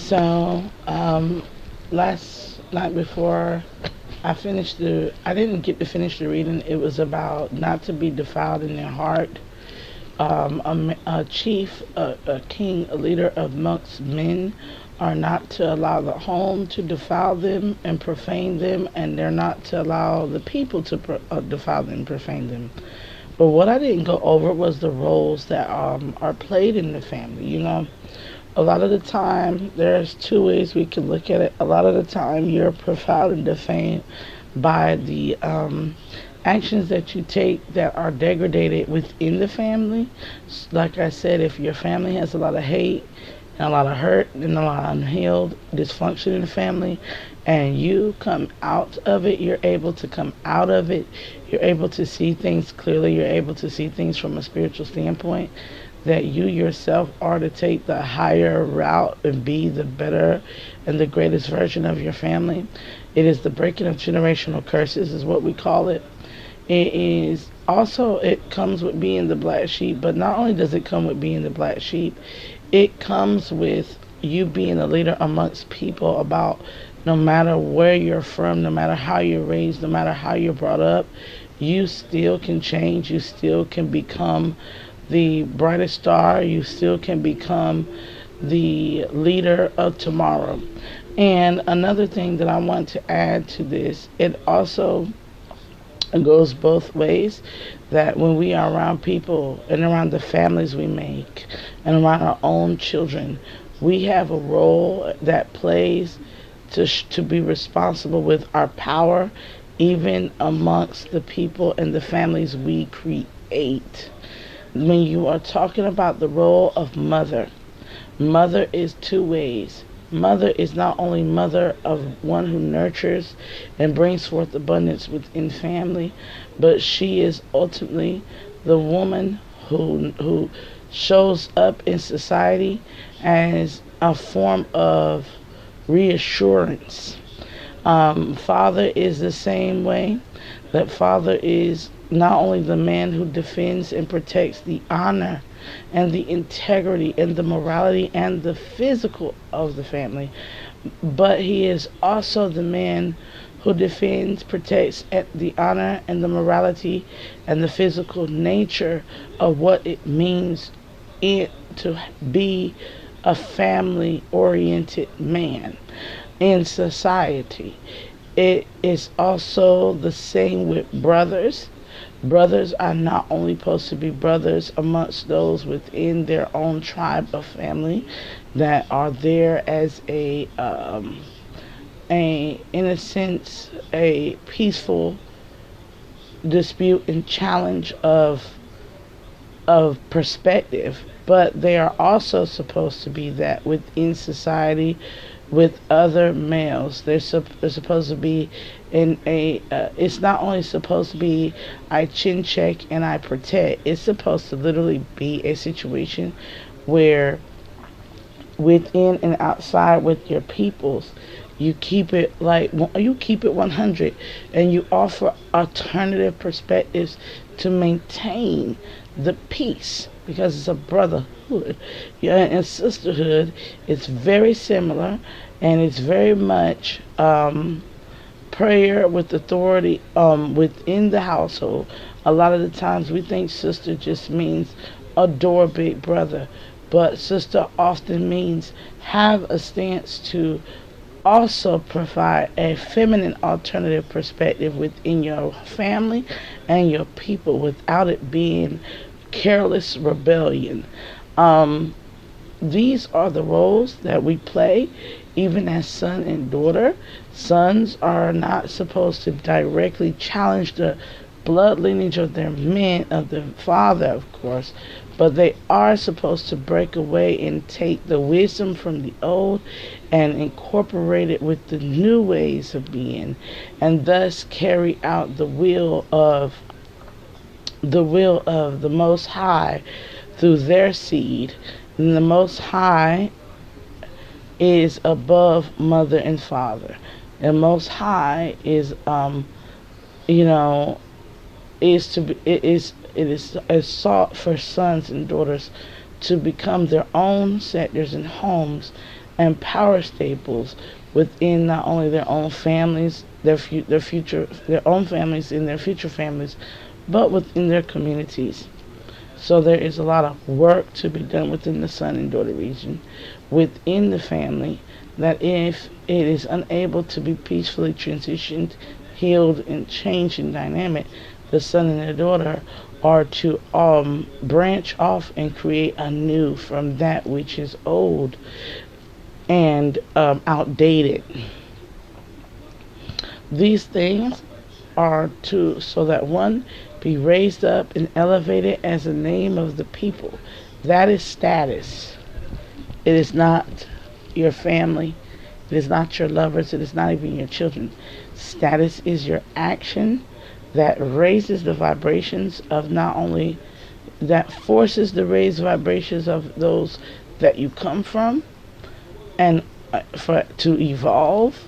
So, last night before I didn't get to finish the reading. It was about not to be defiled in their heart. A chief, a king, a leader amongst men are not to allow the home to defile them and profane them, and they're not to allow the people to defile them and profane them. But what I didn't go over was the roles that are played in the family. A lot of the time, there's two ways we can look at it. A lot of the time, you're profiled and defamed by the actions that you take that are degraded within the family. Like I said, if your family has a lot of hate and a lot of hurt and a lot of unhealed dysfunction in the family, and you come out of it, you're able to come out of it. You're able to see things clearly. You're able to see things from a spiritual standpoint, that you yourself are to take the higher route and be the better and the greatest version of your family. It is the breaking of generational curses is what we call it. It is also, it comes with being the black sheep, but not only does it come with being the black sheep, it comes with you being a leader amongst people about no matter where you're from, no matter how you're raised, no matter how you're brought up, you still can change. You still can become the brightest star. You still can become the leader of tomorrow. And another thing that I want to add to this, it also goes both ways, that when we are around people and around the families we make and around our own children, we have a role that plays to be responsible with our power, even amongst the people and the families we create. When you are talking about the role of mother, mother is two ways. Mother is not only mother of one who nurtures and brings forth abundance within family, but she is ultimately the woman who shows up in society as a form of reassurance. Father is the same way. That father is not only the man who defends and protects the honor and the integrity and the morality and the physical of the family, but he is also the man who defends, protects the honor and the morality and the physical nature of what it means to be a family oriented man in society. It is also the same with brothers. Brothers are not only supposed to be brothers amongst those within their own tribe of family that are there as in a sense, a peaceful dispute and challenge of perspective, but they are also supposed to be that within society with other males. They're supposed to be in a, it's not only supposed to be I chin check and I protect, it's supposed to literally be a situation where within and outside with your peoples, you keep it 100 and you offer alternative perspectives to maintain the peace, because it's a brotherhood. Yeah, and sisterhood, it's very similar, and it's very much prayer with authority within the household. A lot of the times we think sister just means adore big brother, but sister often means have a stance to also provide a feminine alternative perspective within your family and your people without it being careless rebellion. These are the roles that we play even as son and daughter. Sons are not supposed to directly challenge the blood lineage of their men, of their father, of course, but they are supposed to break away and take the wisdom from the old and incorporate it with the new ways of being, and thus carry out the Most High through their seed. And the Most High is above mother and father. And Most High is is to be, it is sought for sons and daughters to become their own sectors and homes and power staples within not only their own families, their future, their own families and their future families, but within their communities. So there is a lot of work to be done within the son and daughter region, within the family, that if it is unable to be peacefully transitioned, healed, and changed in dynamic, the son and the daughter are to branch off and create anew from that which is old and outdated. These things are to so that one be raised up and elevated as the name of the people. That is status. It is not your family. It is not your lovers. It is not even your children. Status is your action that raises the vibrations of not only that forces the raised vibrations of those that you come from and for to evolve,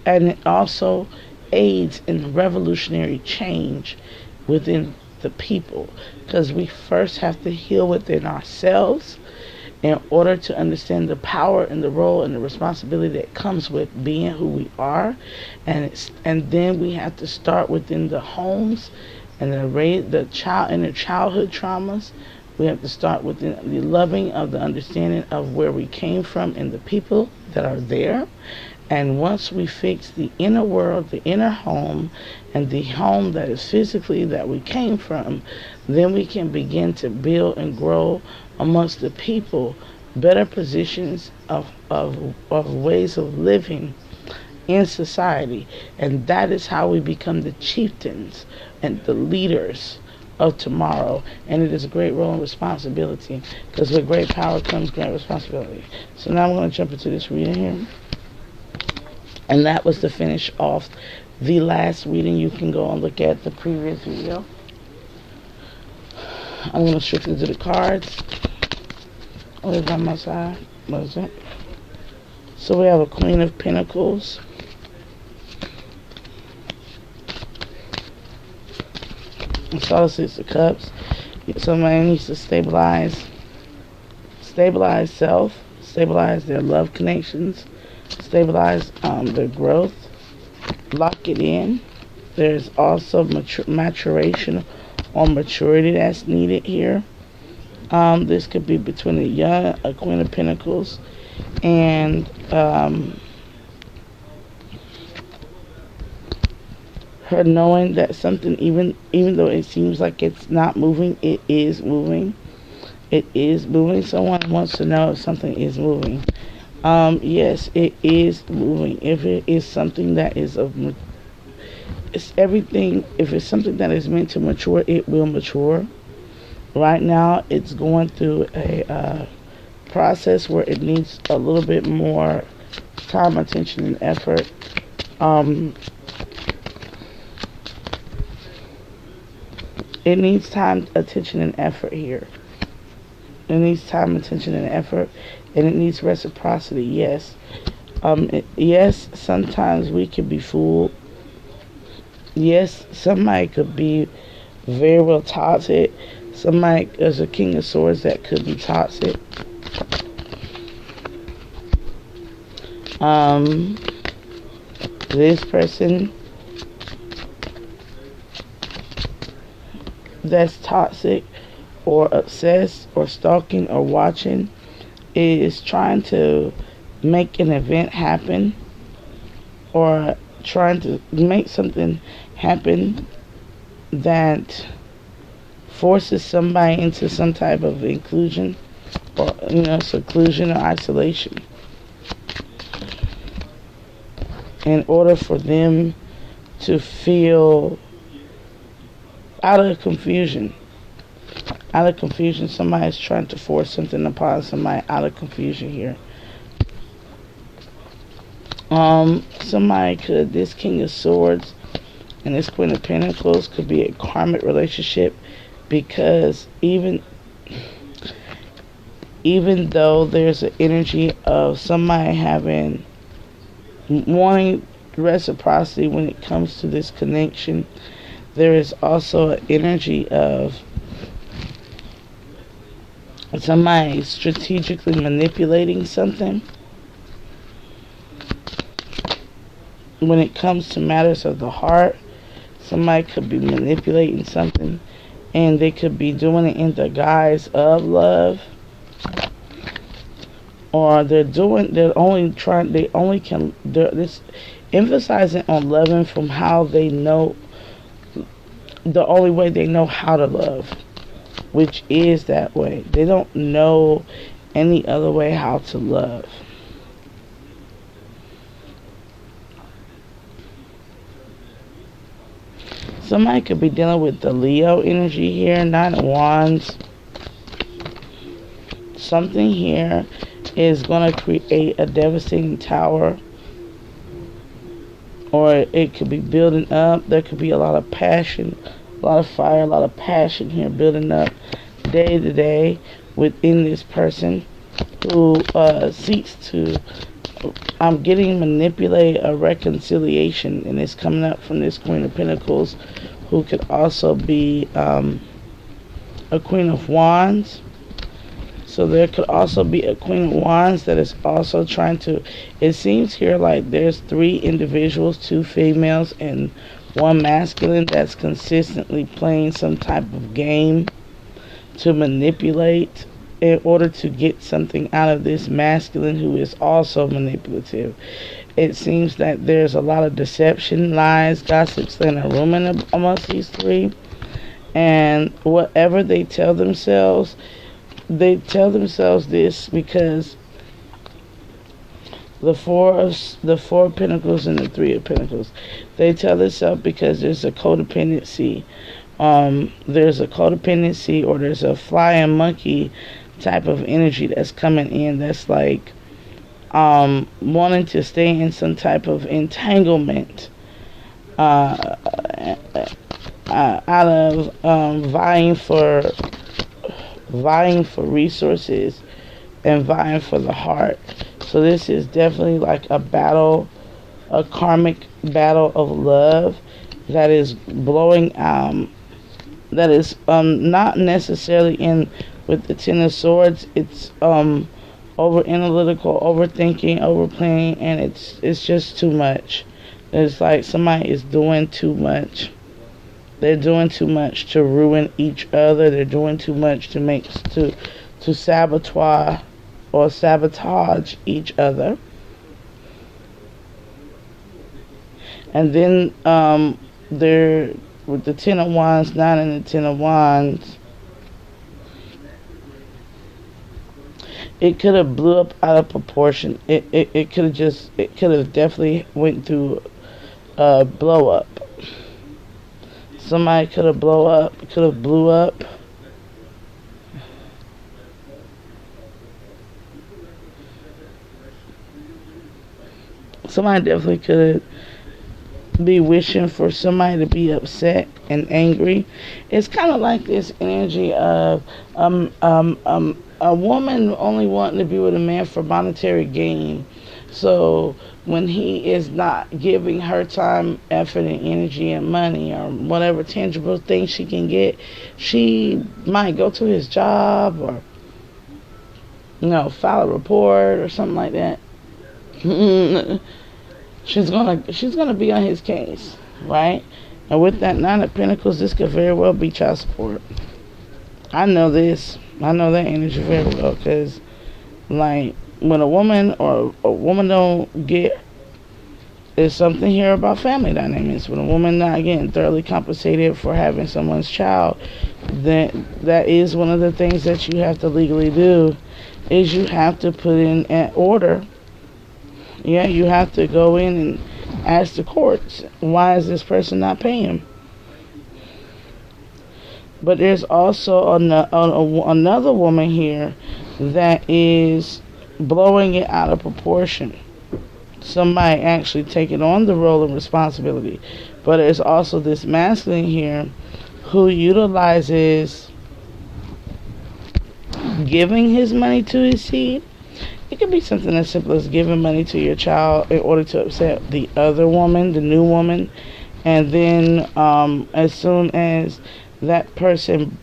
and it also aids in revolutionary change within the people, because we first have to heal within ourselves in order to understand the power and the role and the responsibility that comes with being who we are, and then we have to start within the homes and the child and the childhood traumas. We have to start within the loving of the understanding of where we came from and the people that are there. And once we fix the inner world, the inner home, and the home that is physically that we came from, then we can begin to build and grow amongst the people better positions of ways of living in society. And that is how we become the chieftains and the leaders of tomorrow. And it is a great role and responsibility, because with great power comes great responsibility. So now I'm going to jump into this reading here. And that was to finish off the last reading. You can go and look at the previous video. I'm going to shift into the cards. Over by my side. What is it? So we have a Queen of Pentacles. I saw the Six of Cups. Somebody needs to stabilize self, stabilize their love connections, stabilize their growth, lock it in. There's also maturation or maturity that's needed here. This could be between a Queen of Pentacles and her knowing that something, even though it seems like it's not moving, it is moving. It is moving. Someone wants to know if something is moving. Yes, it is moving. If it is something that is it's everything. If it's something that is meant to mature, it will mature. Right now, it's going through a process where it needs a little bit more time, attention, and effort. It needs time, attention, and effort here. It needs time, attention, and effort, and it needs reciprocity. Yes, yes. Sometimes we can be fooled. Yes, somebody could be very well toxic. Somebody, there's a King of Swords that could be toxic. This person that's toxic or obsessed or stalking or watching is trying to make an event happen, or trying to make something happen that forces somebody into some type of inclusion or seclusion or isolation in order for them to feel out of confusion. Out of confusion, somebody's trying to force something upon somebody out of confusion here. Somebody could, this King of Swords and this Queen of Pentacles could be a karmic relationship, because even though there's an energy of somebody wanting reciprocity when it comes to this connection, there is also an energy of somebody strategically manipulating something when it comes to matters of the heart. Somebody could be manipulating something, and they could be doing it in the guise of love, or they're only trying, they only can, they're this emphasizing on loving from how they know, the only way they know how to love, which is that way. They don't know any other way how to love. Somebody could be dealing with the Leo energy here, Nine of Wands. Something here is going to create a devastating tower, or it could be building up. There could be a lot of passion, a lot of fire, a lot of passion here building up day to day within this person who seeks to, I'm getting manipulate a reconciliation, and it's coming up from this Queen of Pentacles, who could also be a Queen of Wands. So there could also be a Queen of Wands that is also trying to, it seems here like there's 3 individuals, 2 females and 1 masculine, that's consistently playing some type of game to manipulate in order to get something out of this masculine who is also manipulative. It seems that there's a lot of deception, lies, gossip, slander, rumor amongst these 3. And whatever they tell themselves this because the four of Pentacles and the 3 of Pentacles, they tell themselves because there's a codependency. There's a codependency, or there's a flying monkey type of energy that's coming in, that's like wanting to stay in some type of entanglement out of vying for resources and vying for the heart. So this is definitely like a battle, a karmic battle of love that is blowing that is not necessarily in with the 10 of Swords. It's over analytical, overthinking, overplaying, and it's just too much. It's like somebody is doing too much. They're doing too much to ruin each other. They're doing too much to sabotage or sabotage each other. And then they're with the 10 of Wands, 9 and the 10 of Wands. It could have blew up out of proportion. It could have definitely went through blow up. Somebody could have blew up. Somebody definitely could be wishing for somebody to be upset and angry. It's kind of like this energy of a woman only wanting to be with a man for monetary gain. So when he is not giving her time, effort, and energy and money or whatever tangible thing she can get, she might go to his job or, file a report or something like that. She's gonna be on his case, right? And with that 9 of Pentacles, this could very well be child support. I know this. I know that energy very well, because like when a woman don't get, there's something here about family dynamics. When a woman not getting thoroughly compensated for having someone's child, then that is one of the things that you have to legally do, is you have to put in an order. Yeah, you have to go in and ask the courts, why is this person not paying? But there's also another woman here that is blowing it out of proportion. Somebody actually taking on the role of responsibility. But there's also this masculine here who utilizes giving his money to his seed. It could be something as simple as giving money to your child in order to upset the other woman, the new woman. And then as soon as that person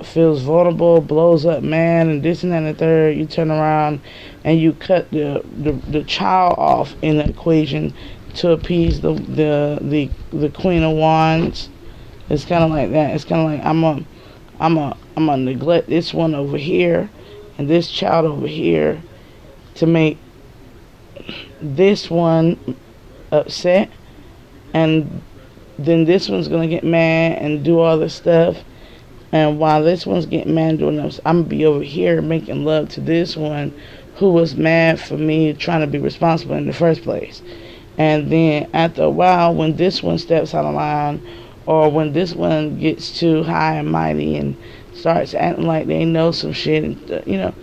feels vulnerable, blows up man, and this and that and the third, you turn around and you cut the child off in the equation to appease the Queen of Wands. It's kind of like that. It's kind of like I'm gonna neglect this one over here and this child over here to make this one upset, and then this one's gonna get mad and do all this stuff. And while this one's getting mad and doing this, I'm gonna be over here making love to this one who was mad for me trying to be responsible in the first place. And then after a while, when this one steps out of line, or when this one gets too high and mighty and starts acting like they know some shit, and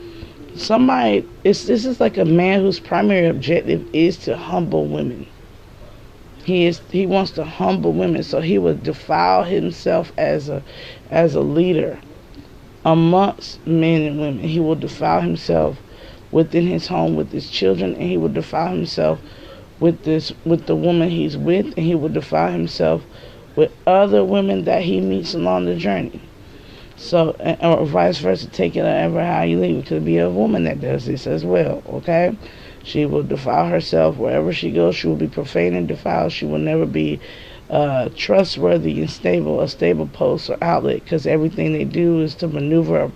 somebody, this is like a man whose primary objective is to humble women. He wants to humble women, so he would defile himself as a leader amongst men and women. He will defile himself within his home with his children, and he will defile himself with the woman he's with, and he will defile himself with other women that he meets along the journey. So, or vice versa, take it however how you leave. It could be a woman that does this as well, okay? She will defile herself wherever she goes. She will be profane and defiled. She will never be trustworthy and stable, a stable post or outlet, because everything they do is to maneuver.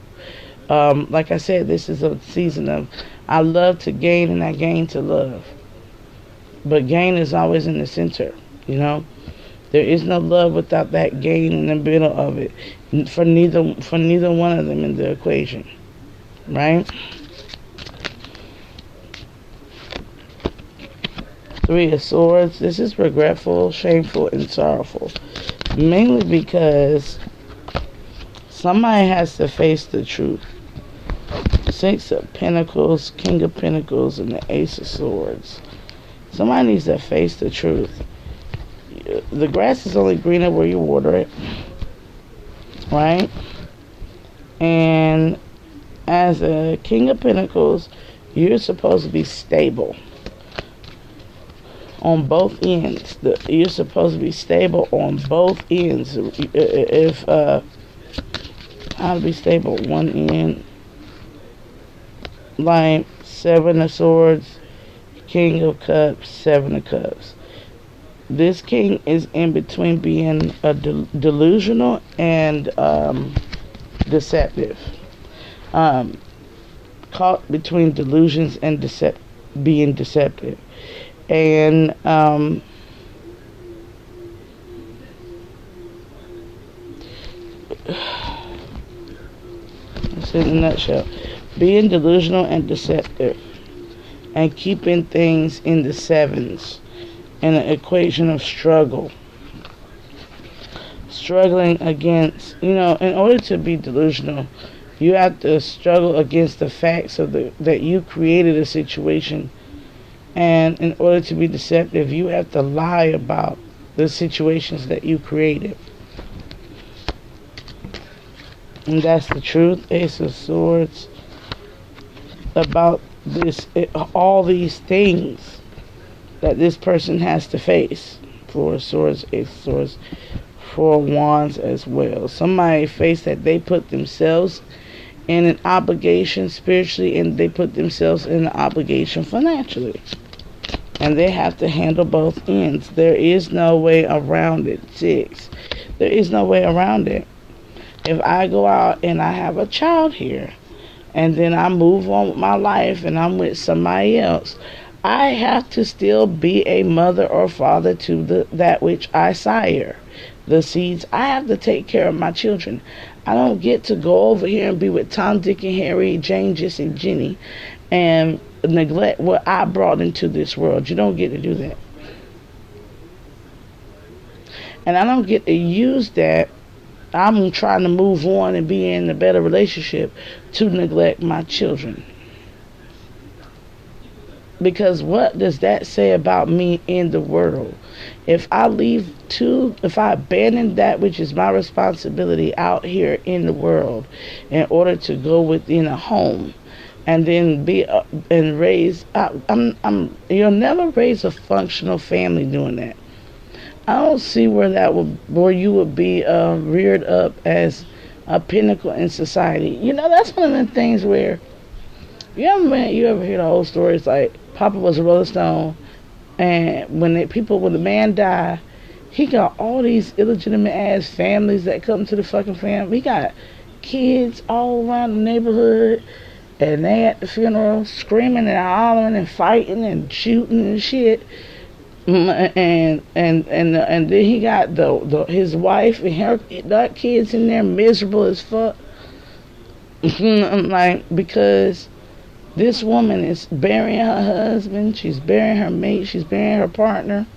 Like I said, this is a season of I love to gain and I gain to love. But gain is always in the center, There is no love without that gain in the middle of it, for neither one of them in the equation, right? Three of Swords. This is regretful, shameful, and sorrowful, mainly because somebody has to face the truth. Six of Pentacles, King of Pentacles, and the Ace of Swords. Somebody needs to face the truth. The grass is only greener where you water it, right? And as a King of Pentacles, you're supposed to be stable on both ends. You're supposed to be stable on both ends. If how to be stable one end, like Seven of Swords, King of Cups, Seven of Cups. This king is in between being delusional and deceptive. Caught between delusions and being deceptive. And that's in a nutshell. Being delusional and deceptive, and keeping things in the sevens, in an equation of struggle. Struggling against, in order to be delusional, you have to struggle against the facts of that you created a situation. And in order to be deceptive, you have to lie about the situations that you created. And that's the truth. Ace of Swords. About all these things that this person has to face. Four of Swords, Ace of Swords, Four of Wands as well. Somebody face that they put themselves in an obligation spiritually, and they put themselves in an obligation financially. And they have to handle both ends. There is no way around it. Six. There is no way around it. If I go out and I have a child here, and then I move on with my life and I'm with somebody else, I have to still be a mother or father to that which I sire. The seeds, I have to take care of my children. I don't get to go over here and be with Tom, Dick, and Harry, Jane, Jess, and Jenny, and neglect what I brought into this world. You don't get to do that. And I don't get to use that. I'm trying to move on and be in a better relationship to neglect my children. Because what does that say about me in the world? If I abandon that which is my responsibility out here in the world in order to go within a home, and then be and raise, you'll never raise a functional family doing that. I don't see where you would be reared up as a pinnacle in society. You know, that's one of the things where you ever hear the old stories like Papa was a Rolling Stone, and when the man died, he got all these illegitimate ass families that come to the fucking family. He got kids all around the neighborhood, and they at the funeral screaming and hollering and fighting and shooting and shit. And then he got his wife and her that kids in there miserable as fuck. Like, because this woman is burying her husband, she's burying her mate, she's burying her partner,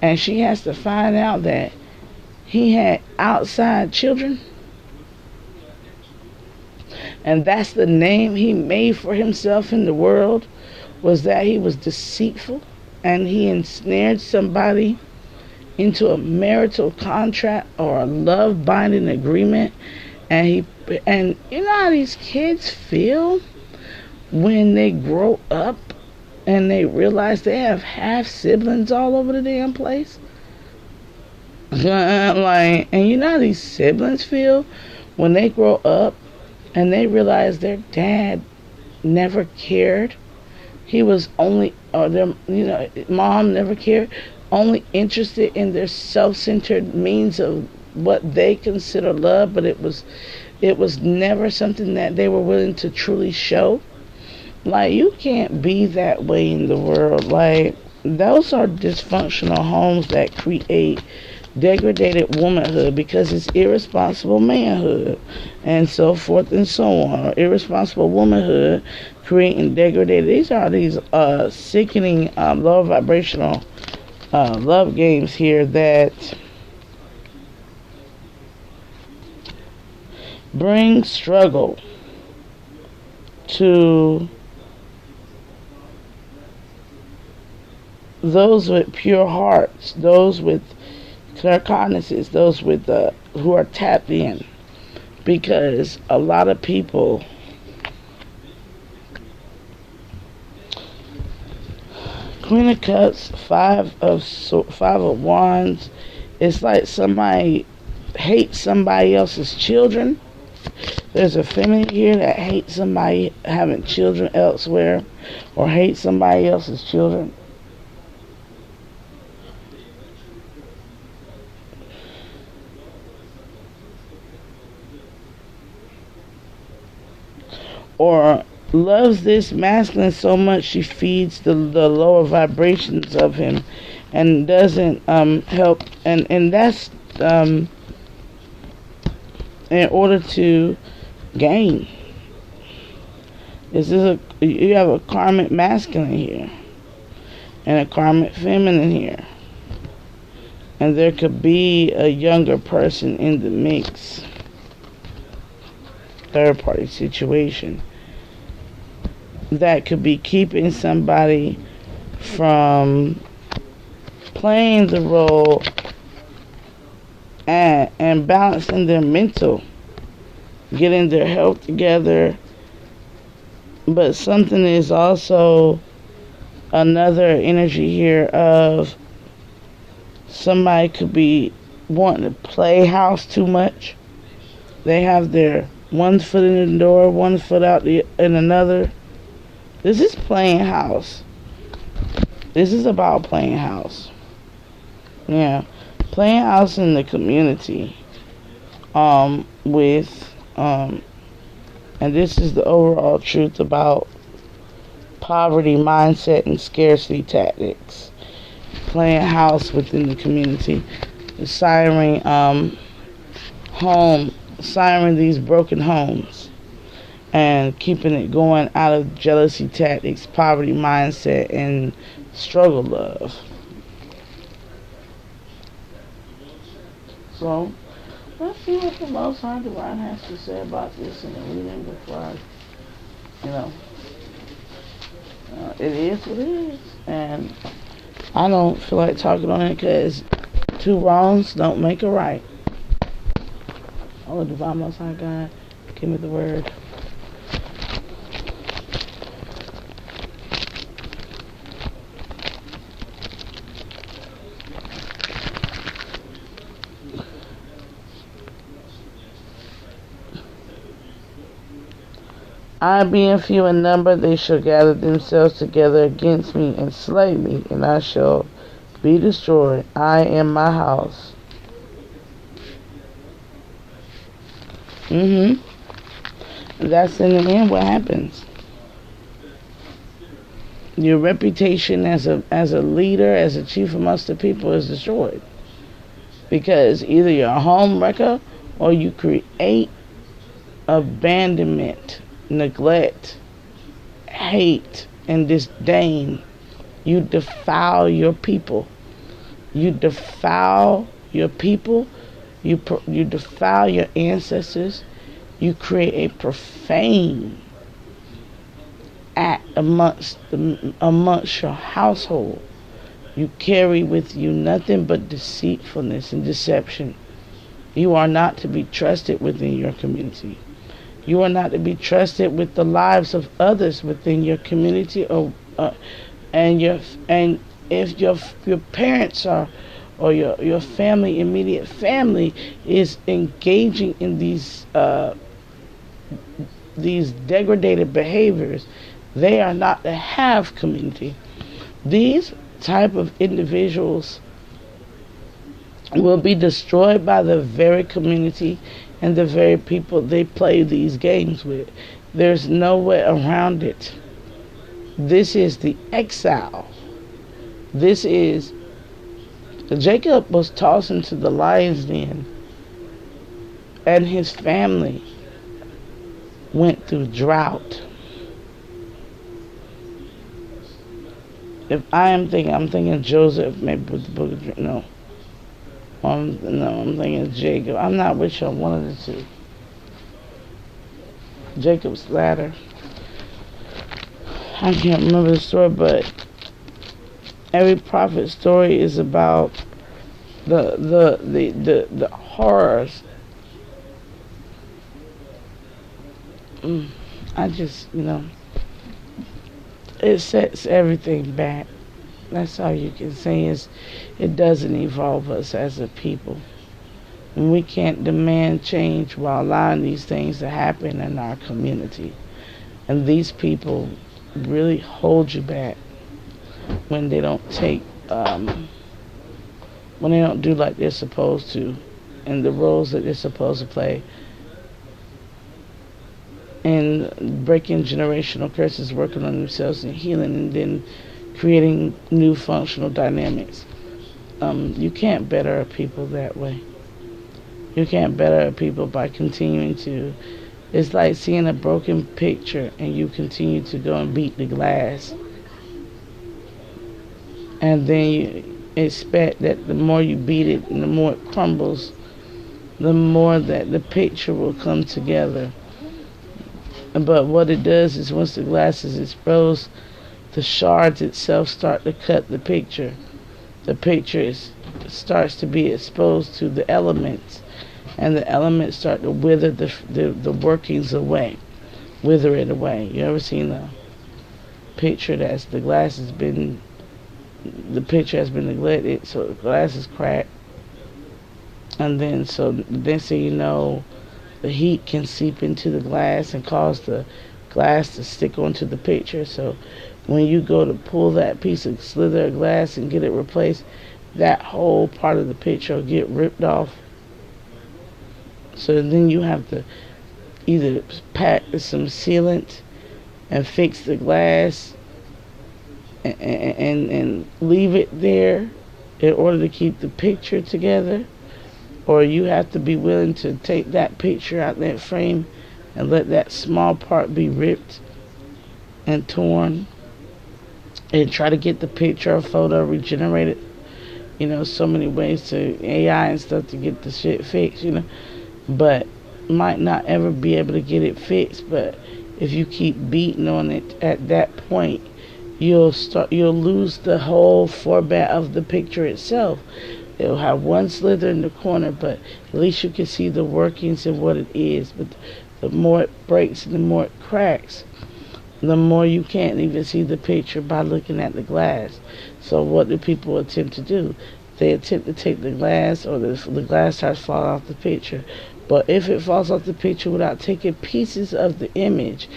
and she has to find out that he had outside children, and that's the name he made for himself in the world, was that he was deceitful, and he ensnared somebody into a marital contract or a love binding agreement. And you know how these kids feel when they grow up and they realize they have half siblings all over the damn place. Like, and you know how these siblings feel when they grow up and they realize their dad never cared. He was only, or their, mom never cared, only interested in their self-centered means of what they consider love, but it was never something that they were willing to truly show. Like, you can't be that way in the world. Like, those are dysfunctional homes that create degraded womanhood, because it's irresponsible manhood and so forth and so on, or irresponsible womanhood creating degraded. These are these sickening low vibrational love games here that bring struggle to those with pure hearts, those with clear consciences, those with who are tapped in, because a lot of people Queen of Cups, Five of Wands. It's like somebody hates somebody else's children. There's a feminine here that hates somebody having children elsewhere, or hates somebody else's children. Or loves this masculine so much she feeds the lower vibrations of him and doesn't help, and that's in order to gain. You have a karmic masculine here and a karmic feminine here, and there could be a younger person in the mix, third party situation that could be keeping somebody from playing the role and balancing their mental, getting their health together. But something is also another energy here of somebody could be wanting to play house too much. They have their one foot in the door, one foot out in another. This is playing house. This is about playing house. Yeah. Playing house in the community. And this is the overall truth about poverty mindset and scarcity tactics. Playing house within the community. Siring these broken homes. And keeping it going out of jealousy tactics, poverty mindset, and struggle love. So, let's see what the Most High Divine has to say about this in the reading before it is what it is. And I don't feel like talking on it because two wrongs don't make a right. Oh, the Divine Most High God, give me the word. I being few in number, they shall gather themselves together against me and slay me, and I shall be destroyed, I and my house. That's in the end what happens. Your reputation as a leader, as a chief amongst the people, is destroyed because either you're a home wrecker or you create abandonment, neglect, hate, and disdain. You defile your people. You defile your people. You defile your ancestors. You create a profane act amongst your household. You carry with you nothing but deceitfulness and deception. You are not to be trusted within your community. You are not to be trusted with the lives of others within your community, or and if your parents are, or your family, immediate family, is engaging in these degraded behaviors, they are not to have community. These type of individuals will be destroyed by the very community and the very people they play these games with. There's no way around it. This is the exile. This is Jacob was tossed into the lion's den, and his family went through drought. If I'm thinking Joseph, maybe with the book of no. I'm thinking Jacob. I'm not with you on one of the two. Jacob's ladder. I can't remember the story, but every prophet's story is about the horrors. I just, it sets everything back. That's all you can say, is it doesn't evolve us as a people. And we can't demand change while allowing these things to happen in our community. And these people really hold you back when they don't when they don't do like they're supposed to, and the roles that they're supposed to play, and breaking generational curses, working on themselves and healing, and then creating new functional dynamics. You can't better a people that way. You can't better a people by continuing to. It's like seeing a broken picture and you continue to go and beat the glass, and then you expect that the more you beat it and the more it crumbles, the more that the picture will come together. But what it does is, once the glass is exposed, the shards itself start to cut the picture. The picture starts to be exposed to the elements, and the elements start to wither the workings away, wither it away. You ever seen a picture that's the picture has been neglected, so the glass is cracked, and then so you know, the heat can seep into the glass and cause the glass to stick onto the picture. So when you go to pull that piece of slither of glass and get it replaced, that whole part of the picture will get ripped off. So then you have to either pack some sealant and fix the glass and leave it there in order to keep the picture together, or you have to be willing to take that picture out that frame and let that small part be ripped and torn and try to get the picture or photo regenerated. So many ways to AI and stuff to get the shit fixed, but might not ever be able to get it fixed. But if you keep beating on it, at that point you'll lose the whole format of the picture itself. It'll have one slither in the corner, but at least you can see the workings of what it is. But the more it breaks and the more it cracks, the more you can't even see the picture by looking at the glass. So what do people attempt to do? They attempt to take the glass, or the glass starts falling off the picture. But if it falls off the picture without taking pieces of the image,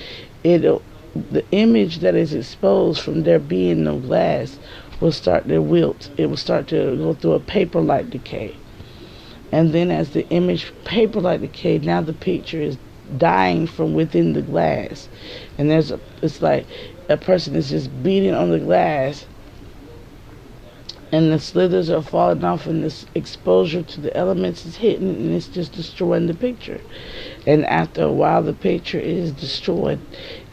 it'll the image that is exposed from there being no glass will start to wilt. It will start to go through a paper-like decay. And then as the image paper-like decay, now the picture is dying from within the glass. And it's like a person is just beating on the glass, and the slithers are falling off, and this exposure to the elements is hitting, and it's just destroying the picture. And after a while, the picture is destroyed,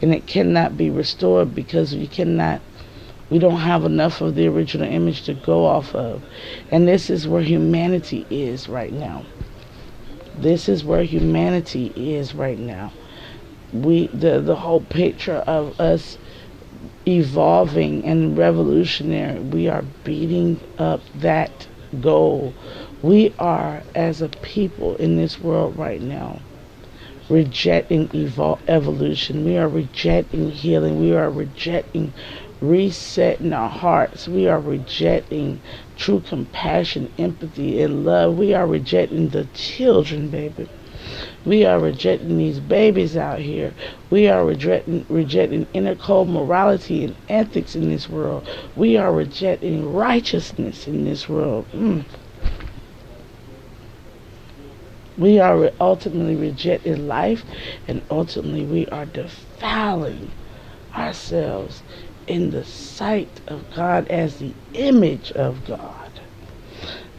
and it cannot be restored because we don't have enough of the original image to go off of. And this is where humanity is right now. This is where humanity is right now. The whole picture of us evolving and revolutionary, we are beating up that goal. We are, as a people in this world right now, rejecting evolution. We are rejecting healing. We are rejecting resetting our hearts. We are rejecting true compassion, empathy, and love. We are rejecting the children, baby. We are rejecting these babies out here. We are rejecting inner code morality and ethics in this world. We are rejecting righteousness in this world. We are ultimately rejecting life, and ultimately we are defiling ourselves in the sight of God as the image of God.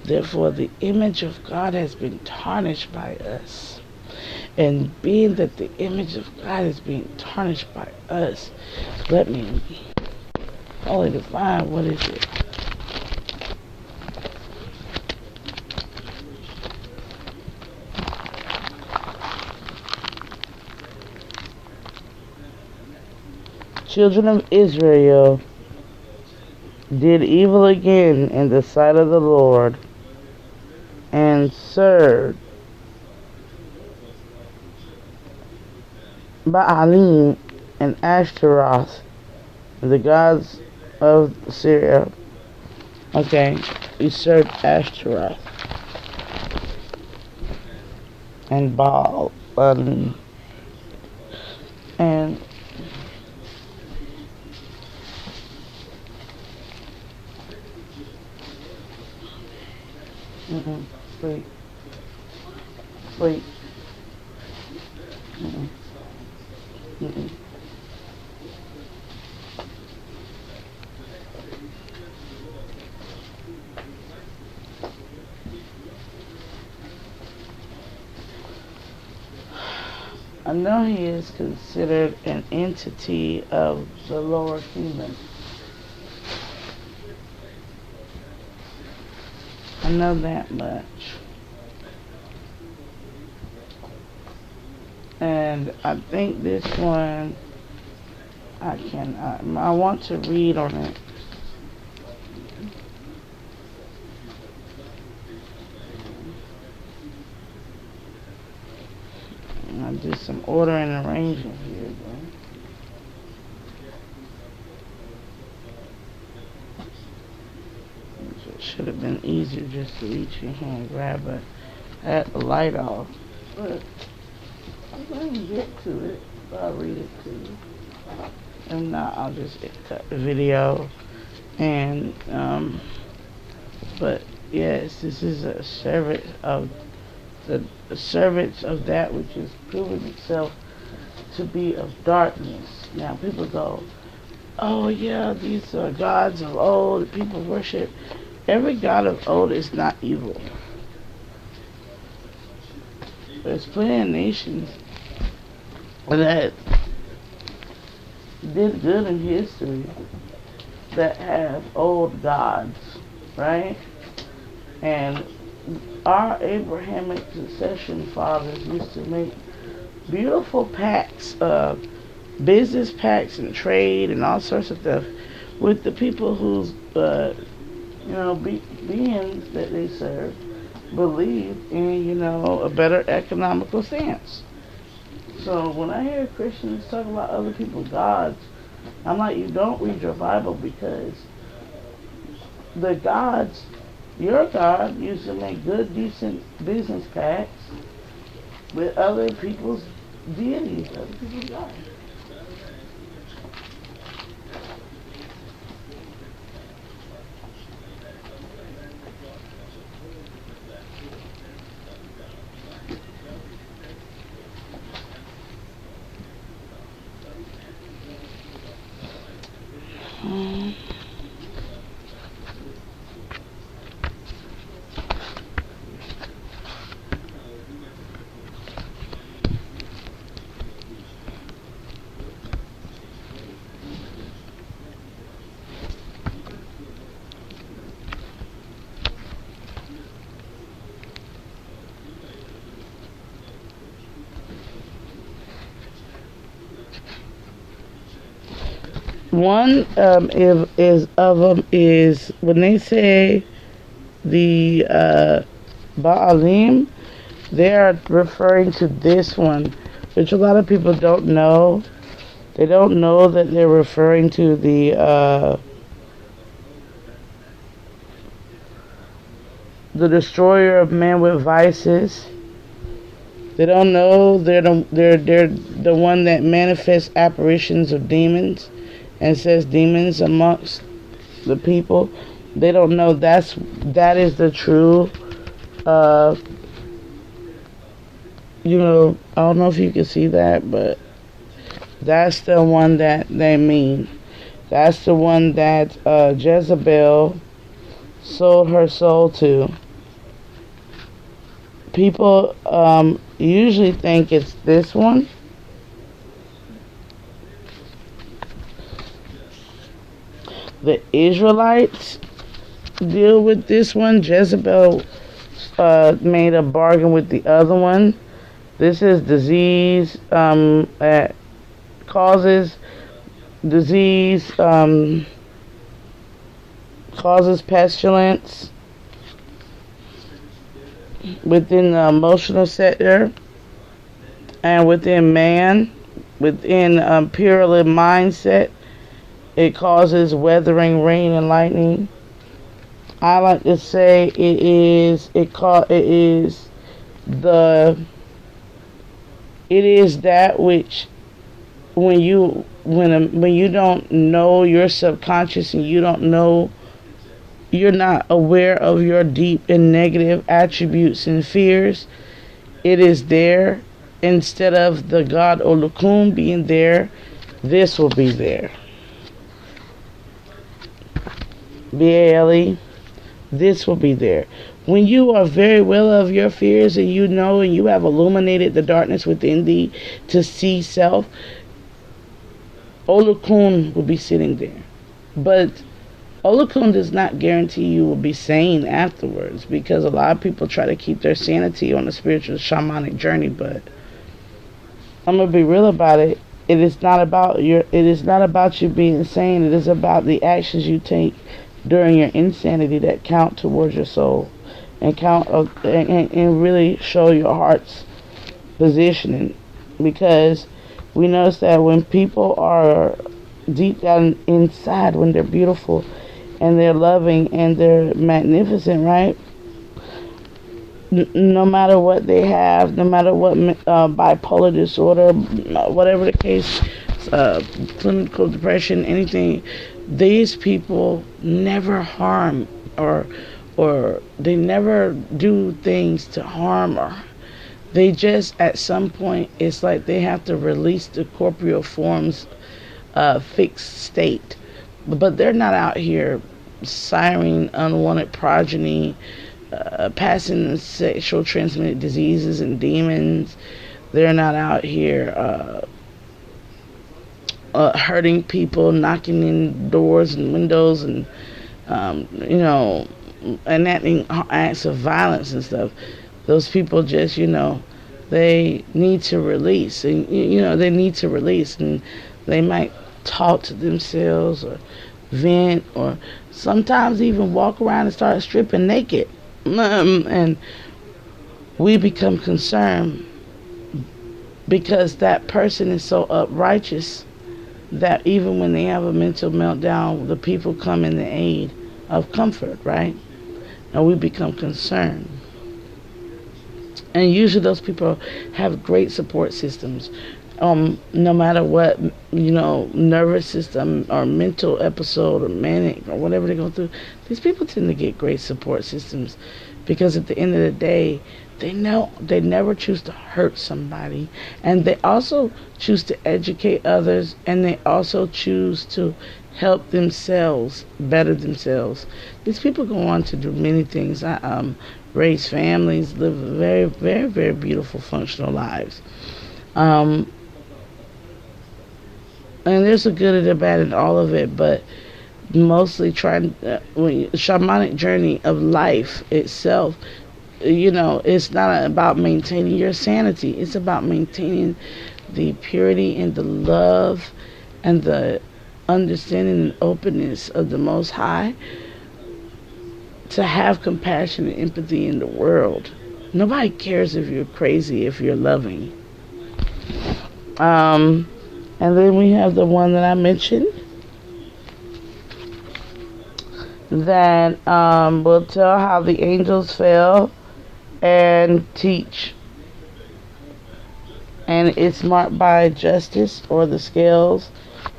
Therefore, the image of God has been tarnished by us. And being that the image of God is being tarnished by us, let me only define what is it. Children of Israel did evil again in the sight of the Lord, and served Baalim and Ashtaroth, the gods of Syria. Okay, he served Ashtaroth and Baal, and wait. I know he is considered an entity of the lower kingdom. I know that much. And I think this one, I want to read on it. I'll do some ordering and arranging here, though. It should have been easier just to reach in here and grab it. I had the light off, but I'm going to get to it. I'll read it to you. If not, I'll just cut the video. And, but yes, this is a servant of the servants of that which has proven itself to be of darkness. Now people go, oh yeah, these are gods of old, people worship. Every god of old is not evil. There's plenty of nations that did good in history that have old gods, right? And our Abrahamic succession fathers used to make beautiful pacts, business pacts and trade and all sorts of stuff with the people whose, beings that they served believed in, a better economical stance. So when I hear Christians talk about other people's gods, I'm like, you don't read your Bible, because the gods, your God used to make good, decent business pacts with other people's deities, other people's gods. One is of them is when they say the Baalim, they are referring to this one, which a lot of people don't know. They don't know that they're referring to the destroyer of men with vices. They don't know they're the one that manifests apparitions of demons and says demons amongst the people. They don't know that is the true. I don't know if you can see that, but that's the one that they mean. That's the one that Jezebel sold her soul to. People usually think it's this one. The Israelites deal with this one. Jezebel made a bargain with the other one. This is disease that causes disease, causes pestilence within the emotional sector and within man, within purely mindset. It causes weathering, rain, and lightning. I like to say it is that which when you don't know your subconscious and you don't know, you're not aware of your deep and negative attributes and fears, it is there. Instead of the God Olukum being there, this will be there. Bale, this will be there. When you are very well of your fears and you know and you have illuminated the darkness within thee to see self, Olukun will be sitting there. But Olukun does not guarantee you will be sane afterwards, because a lot of people try to keep their sanity on a spiritual shamanic journey, but I'm gonna be real about it. It is not about you being sane. It is about the actions you take during your insanity that count towards your soul and and really show your heart's positioning. Because we notice that when people are deep down inside, when they're beautiful and they're loving and they're magnificent, right? No matter what they have, no matter what bipolar disorder, whatever the case, clinical depression, anything, these people never harm or they never do things to harm, or they just at some point it's like they have to release the corporeal form's fixed state, but they're not out here siring unwanted progeny, passing sexual transmitted diseases and demons. They're not out here hurting people, knocking in doors and windows, and enacting acts of violence and stuff. Those people just, they need to release, and they need to release, and they might talk to themselves or vent, or sometimes even walk around and start stripping naked. And we become concerned because that person is so uprighteous that even when they have a mental meltdown, the people come in the aid of comfort, right? And we become concerned. And usually those people have great support systems. No matter what, nervous system or mental episode or manic or whatever they go through, these people tend to get great support systems, because at the end of the day, they know they never choose to hurt somebody, and they also choose to educate others, and they also choose to help themselves better themselves. These people go on to do many things. Raise families, live very, very, very beautiful, functional lives. And there's a good and a bad in all of it, but mostly shamanic journey of life itself, it's not about maintaining your sanity. It's about maintaining the purity and the love and the understanding and openness of the Most High to have compassion and empathy in the world. Nobody cares if you're crazy, if you're loving. And then we have the one that I mentioned that will tell how the angels fell and teach. And it's marked by justice or the scales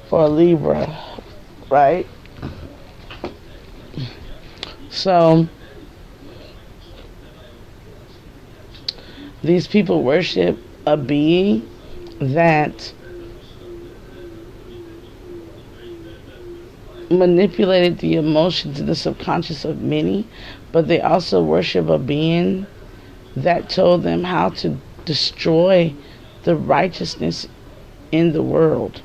for Libra, right? So these people worship a being that manipulated the emotions in the subconscious of many, but they also worship a being that told them how to destroy the righteousness in the world.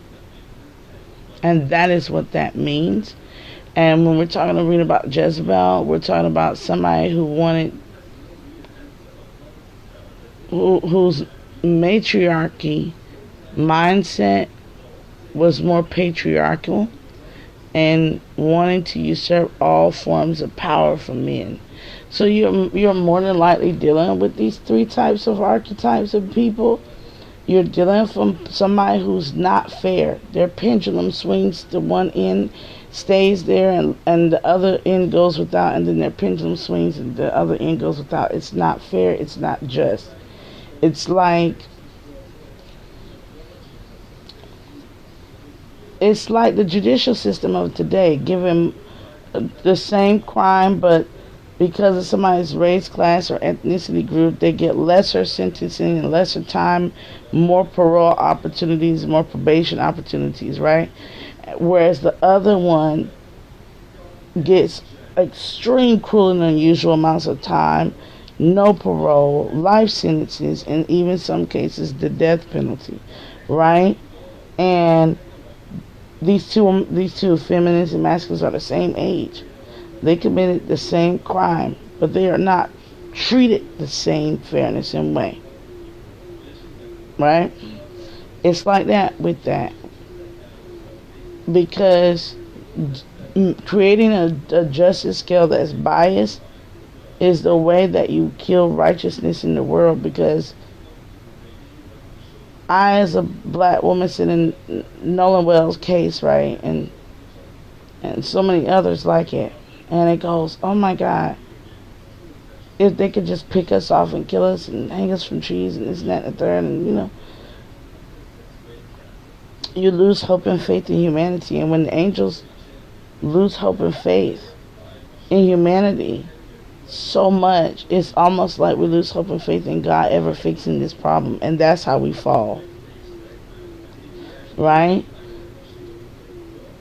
And that is what that means. And when we're talking to read about Jezebel, we're talking about somebody who wanted, whose matriarchy mindset was more patriarchal and wanting to usurp all forms of power from men. So you're more than likely dealing with these three types of archetypes of people. You're dealing from somebody who's not fair. Their pendulum swings to one end, stays there, and the other end goes without, and then their pendulum swings and the other end goes without. It's not fair. It's not just. It's like the judicial system of today, giving the same crime, but because of somebody's race, class, or ethnicity group, they get lesser sentencing and lesser time, more parole opportunities, more probation opportunities, right? Whereas the other one gets extreme, cruel, and unusual amounts of time, no parole, life sentences, and even some cases the death penalty, right? And these two feminists and masculines are the same age. They committed the same crime, but they are not treated the same fairness and way. Right? It's like that with that. Because creating a justice scale that's biased is the way that you kill righteousness in the world. Because I, as a black woman, sitting in Nolan Wells' case, right, and so many others like it, and it goes, oh my God, if they could just pick us off and kill us and hang us from trees and this and that and the third, and you lose hope and faith in humanity. And when the angels lose hope and faith in humanity so much, it's almost like we lose hope and faith in God ever fixing this problem. And that's how we fall. Right?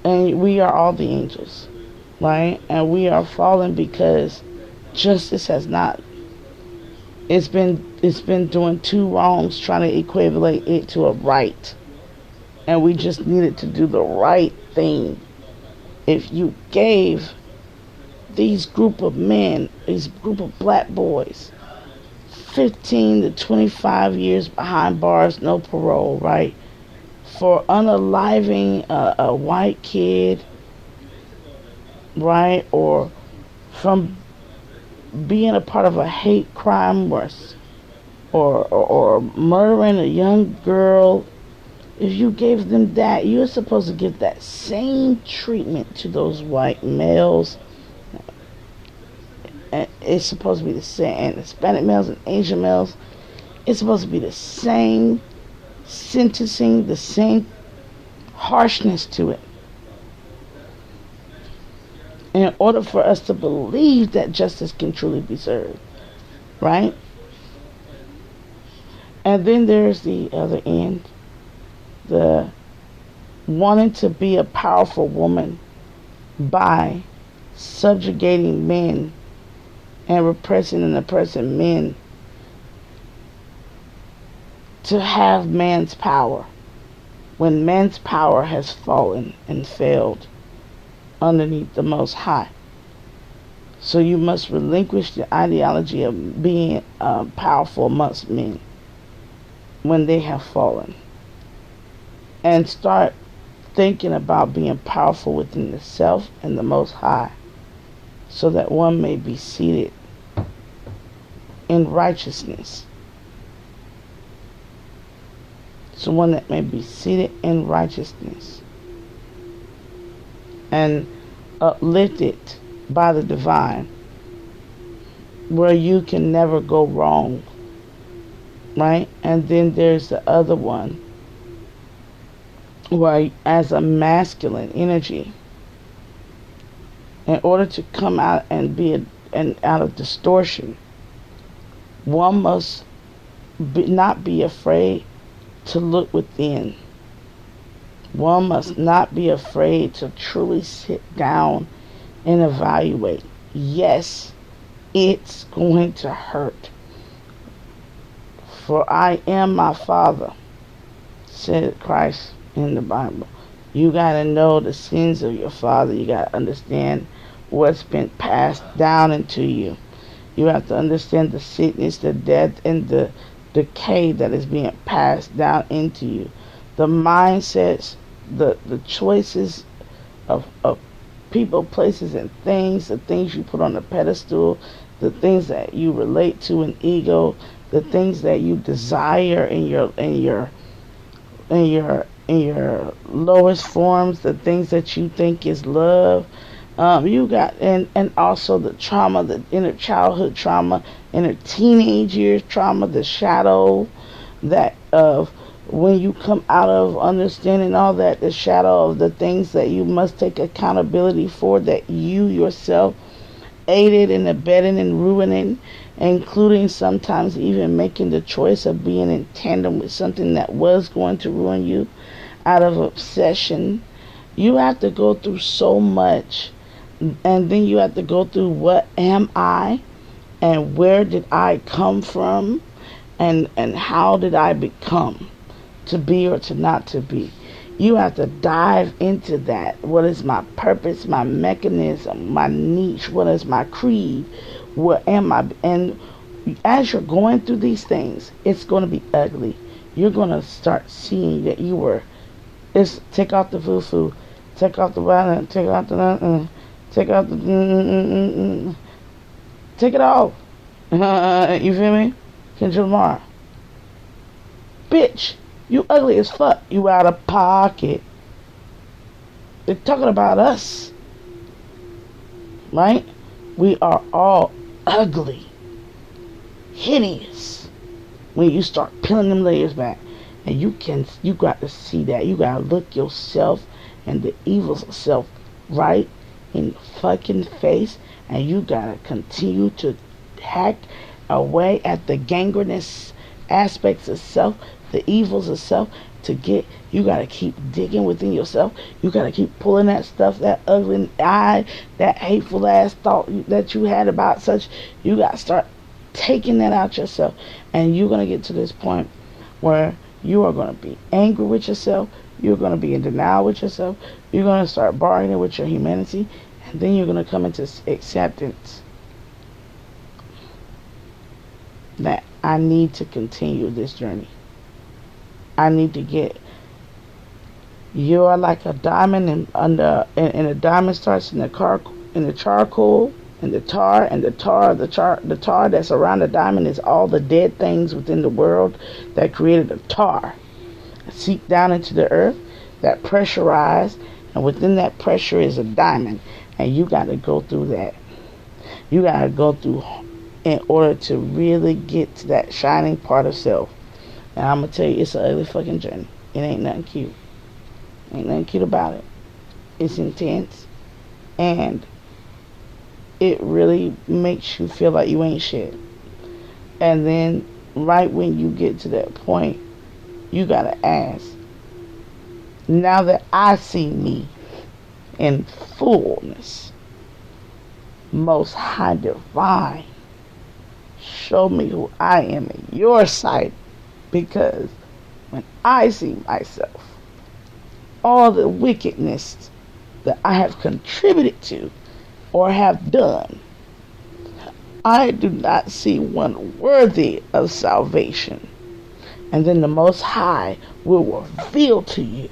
And we are all the angels. Right? And we are fallen because justice has not, it's been doing two wrongs, trying to equate it to a right. And we just needed to do the right thing. If you gave these group of men, these group of black boys, 15 to 25 years behind bars, no parole, right? For unaliving a white kid, right? Or from being a part of a hate crime or murdering a young girl. If you gave them that, you're supposed to give that same treatment to those white males. And it's supposed to be the same. And Hispanic males and Asian males, it's supposed to be the same sentencing, the same harshness to it. In order for us to believe that justice can truly be served. Right? And then there's the other end. The wanting to be a powerful woman by subjugating men and repressing and oppressing men to have man's power when man's power has fallen and failed underneath the Most High. So you must relinquish the ideology of being powerful amongst men when they have fallen, and start thinking about being powerful within the self and the Most High, so that one may be seated in righteousness. So one that may be seated in righteousness and uplifted by the divine, where you can never go wrong, right? And then there's the other one, where as a masculine energy, in order to come out and be out of distortion, one must not be afraid to look within. One must not be afraid to truly sit down and evaluate. Yes, it's going to hurt. For I am my Father, said Christ in the Bible. You got to know the sins of your father. You got to understand what's been passed down into you. You have to understand the sickness, the death, and the decay that is being passed down into you. The mindsets, the choices of people, places, and things, the things you put on the pedestal, the things that you relate to in ego, the things that you desire in your lowest forms, the things that you think is love. You got and also the trauma, the inner childhood trauma, inner teenage years trauma, the shadow that of when you come out of understanding all that, the shadow of the things that you must take accountability for, that you yourself aided and abetting and ruining, including sometimes even making the choice of being in tandem with something that was going to ruin you out of obsession. You have to go through so much, and then you have to go through what am I, and where did I come from, and how did I become to be or to not to be. You have to dive into that. What is my purpose, my mechanism, my niche? What is my creed? What am I? And as you're going through these things, it's going to be ugly. You're going to start seeing that you were. It's take off the foo-foo, take off the violence, take off the take off the take it off. You feel me? Kendrick Lamar. Bitch, you ugly as fuck. You out of pocket. They're talking about us, right? We are all ugly, hideous. When you start peeling them layers back, and you got to see that. You got to look yourself and the evils of self right in the fucking face, and you got to continue to hack away at the gangrenous aspects of self, the evils of self, to get. You got to keep digging within yourself. You got to keep pulling that stuff, that ugly eye, that hateful ass thought that you had about such. You got to start taking that out yourself, and you're going to get to this point where you are going to be angry with yourself. You're going to be in denial with yourself. You're going to start bargaining with your humanity, and then you're going to come into acceptance that I need to continue this journey. I need to get. You are like a diamond, and a diamond starts in the charcoal, and the tar that's around the diamond is all the dead things within the world that created the tar. Seep down into the earth, that pressurized, and within that pressure is a diamond, and you got to go through that. You got to go through in order to really get to that shining part of self. And I'm gonna tell you, it's an ugly fucking journey. It ain't nothing cute. Ain't nothing cute about it. It's intense, and it really makes you feel like you ain't shit. And then right when you get to that point, you gotta ask, now that I see me in fullness, Most High Divine, show me who I am in your sight. Because when I see myself, all the wickedness that I have contributed to or have done, I do not see one worthy of salvation. And then the Most High will reveal to you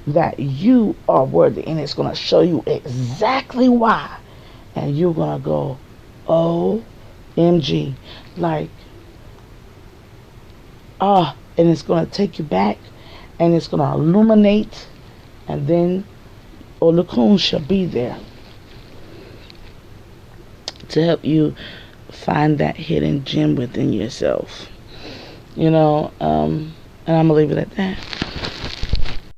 that you are worthy, and it's going to show you exactly why. And you're going to go, OMG. Like, and it's going to take you back, and it's going to illuminate, and then Olukun shall be there to help you find that hidden gem within yourself. And I'm going to leave it at that.